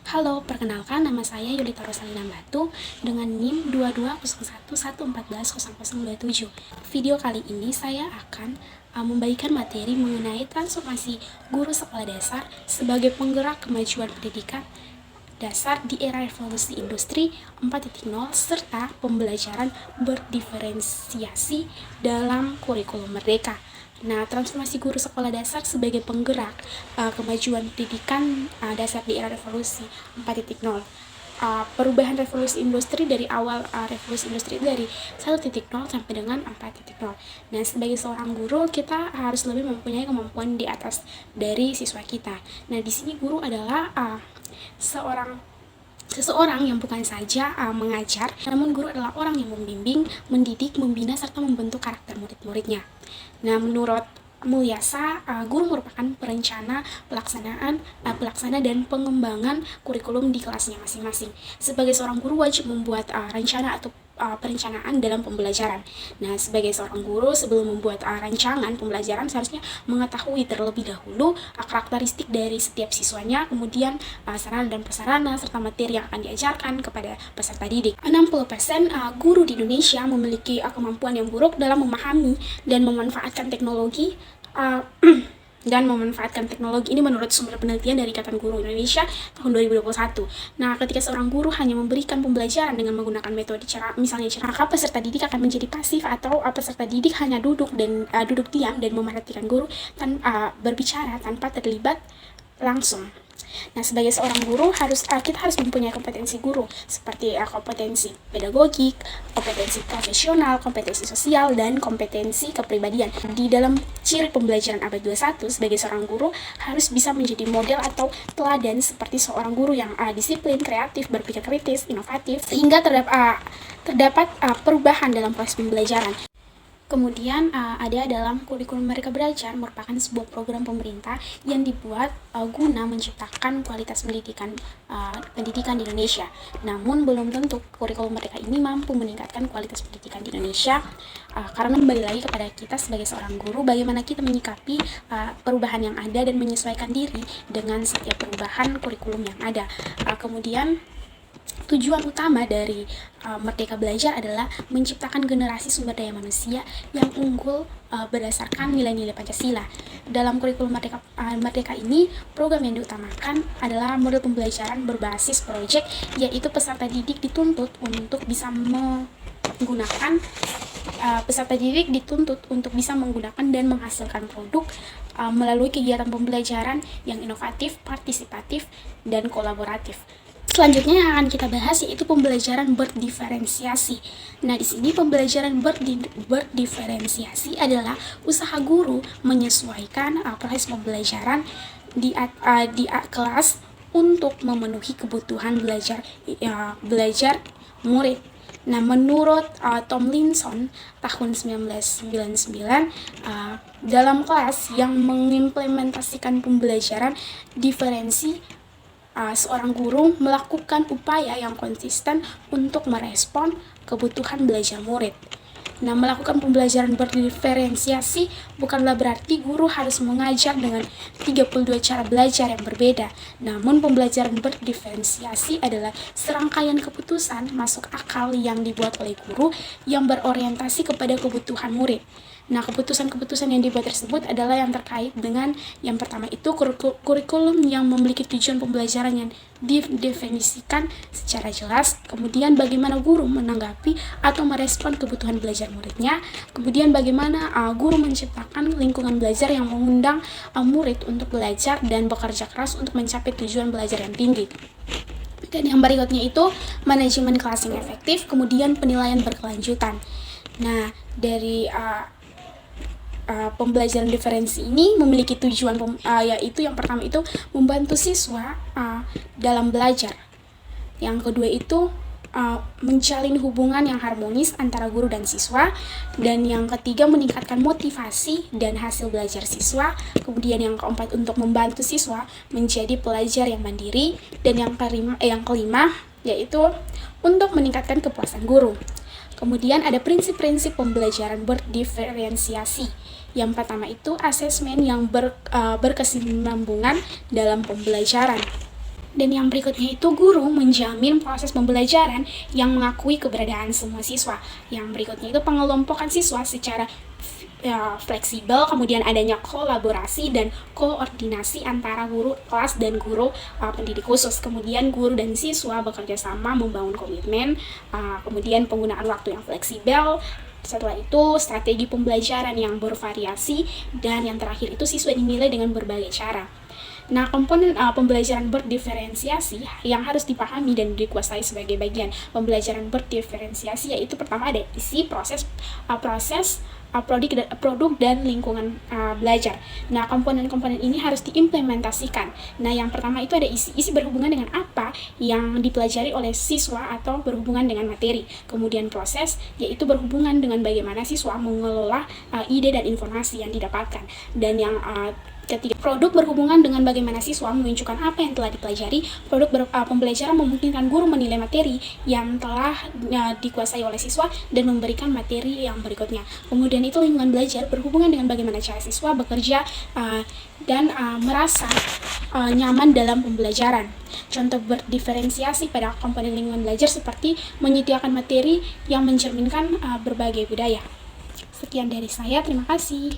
Halo, perkenalkan nama saya Yulita Rosalina Batu dengan NIM 220114110027. Video kali ini saya akan membagikan materi mengenai transformasi guru sekolah dasar sebagai penggerak kemajuan pendidikan dasar di era revolusi industri 4.0 serta pembelajaran berdiferensiasi dalam kurikulum merdeka. Nah, transformasi guru sekolah dasar sebagai penggerak kemajuan pendidikan dasar di era revolusi 4.0. Perubahan revolusi industri dari awal revolusi industri itu dari 1.0 sampai dengan 4.0. Nah, sebagai seorang guru kita harus lebih mempunyai kemampuan di atas dari siswa kita. Nah, di sini guru adalah seseorang yang bukan saja mengajar, namun guru adalah orang yang membimbing, mendidik, membina, serta membentuk karakter murid-muridnya. Nah, menurut Mulyasa, guru merupakan pelaksana dan pengembangan kurikulum di kelasnya masing-masing. Sebagai seorang guru wajib membuat rencana atau perencanaan dalam pembelajaran. Nah, sebagai seorang guru sebelum membuat rancangan pembelajaran seharusnya mengetahui terlebih dahulu karakteristik dari setiap siswanya, kemudian sarana dan prasarana serta materi yang akan diajarkan kepada peserta didik. 60% guru di Indonesia memiliki kemampuan yang buruk dalam memahami dan memanfaatkan teknologi ini menurut sumber penelitian dari Ikatan Guru Indonesia tahun 2021. Nah, ketika seorang guru hanya memberikan pembelajaran dengan menggunakan metode maka peserta didik akan menjadi pasif atau peserta didik hanya duduk diam dan memerhatikan guru berbicara tanpa terlibat langsung. Nah, sebagai seorang guru kita harus mempunyai kompetensi guru seperti kompetensi pedagogik, kompetensi profesional, kompetensi sosial, dan kompetensi kepribadian. Di dalam ciri pembelajaran abad 21, sebagai seorang guru harus bisa menjadi model atau teladan seperti seorang guru yang disiplin, kreatif, berpikir kritis, inovatif, sehingga terdapat perubahan dalam proses pembelajaran. Kemudian ada dalam kurikulum Merdeka Belajar merupakan sebuah program pemerintah yang dibuat guna menciptakan kualitas pendidikan di Indonesia. Namun belum tentu kurikulum Merdeka ini mampu meningkatkan kualitas pendidikan di Indonesia karena kembali lagi kepada kita sebagai seorang guru bagaimana kita menyikapi perubahan yang ada dan menyesuaikan diri dengan setiap perubahan kurikulum yang ada. Kemudian tujuan utama dari Merdeka Belajar adalah menciptakan generasi sumber daya manusia yang unggul berdasarkan nilai-nilai Pancasila. Dalam kurikulum Merdeka ini, program yang diutamakan adalah model pembelajaran berbasis proyek, yaitu peserta didik dituntut untuk bisa menggunakan dan menghasilkan produk melalui kegiatan pembelajaran yang inovatif, partisipatif, dan kolaboratif. Selanjutnya yang akan kita bahas yaitu pembelajaran berdiferensiasi. Nah, di sini pembelajaran berdiferensiasi adalah usaha guru menyesuaikan proses pembelajaran di kelas untuk memenuhi kebutuhan belajar murid. Nah, menurut Tomlinson tahun 1999, dalam kelas yang mengimplementasikan pembelajaran diferensi, seorang guru melakukan upaya yang konsisten untuk merespon kebutuhan belajar murid. Nah, melakukan pembelajaran berdiferensiasi bukanlah berarti guru harus mengajar dengan 32 cara belajar yang berbeda. Namun, pembelajaran berdiferensiasi adalah serangkaian keputusan masuk akal yang dibuat oleh guru yang berorientasi kepada kebutuhan murid. Nah, keputusan-keputusan yang dibuat tersebut adalah yang terkait dengan yang pertama itu kurikulum yang memiliki tujuan pembelajaran yang didefinisikan secara jelas, kemudian bagaimana guru menanggapi atau merespon kebutuhan belajar muridnya, kemudian bagaimana guru menciptakan lingkungan belajar yang mengundang murid untuk belajar dan bekerja keras untuk mencapai tujuan belajar yang tinggi. Dan yang berikutnya itu manajemen kelas yang efektif, kemudian penilaian berkelanjutan. Nah, dari pembelajaran diferensi ini memiliki tujuan yaitu yang pertama itu membantu siswa dalam belajar. Yang kedua itu menjalin hubungan yang harmonis antara guru dan siswa, dan yang ketiga meningkatkan motivasi dan hasil belajar siswa. Kemudian yang keempat untuk membantu siswa menjadi pelajar yang mandiri, dan yang kelima yaitu untuk meningkatkan kepuasan guru. Kemudian ada prinsip-prinsip pembelajaran berdiferensiasi. Yang pertama itu asesmen yang berkesinambungan dalam pembelajaran. Dan yang berikutnya itu guru menjamin proses pembelajaran yang mengakui keberadaan semua siswa. Yang berikutnya itu pengelompokan siswa secara fleksibel, kemudian adanya kolaborasi dan koordinasi antara guru kelas dan guru pendidik khusus. Kemudian guru dan siswa bekerja sama membangun komitmen, kemudian penggunaan waktu yang fleksibel. Setelah itu strategi pembelajaran yang bervariasi, dan yang terakhir itu siswa dinilai dengan berbagai cara. Nah, komponen pembelajaran berdiferensiasi yang harus dipahami dan dikuasai sebagai bagian pembelajaran berdiferensiasi yaitu pertama ada isi, proses, produk dan lingkungan belajar. Nah, komponen-komponen ini harus diimplementasikan. Nah, yang pertama itu ada isi. Isi berhubungan dengan apa yang dipelajari oleh siswa atau berhubungan dengan materi. Kemudian proses, yaitu berhubungan dengan bagaimana siswa mengelola ide dan informasi yang didapatkan. Dan yang ketiga, produk berhubungan dengan bagaimana siswa menunjukkan apa yang telah dipelajari. Produk pembelajaran memungkinkan guru menilai materi yang telah dikuasai oleh siswa dan memberikan materi yang berikutnya. Kemudian itu lingkungan belajar berhubungan dengan bagaimana cara siswa bekerja dan merasa nyaman dalam pembelajaran. Contoh berdiferensiasi pada komponen lingkungan belajar seperti menyediakan materi yang mencerminkan berbagai budaya. Sekian dari saya, terima kasih.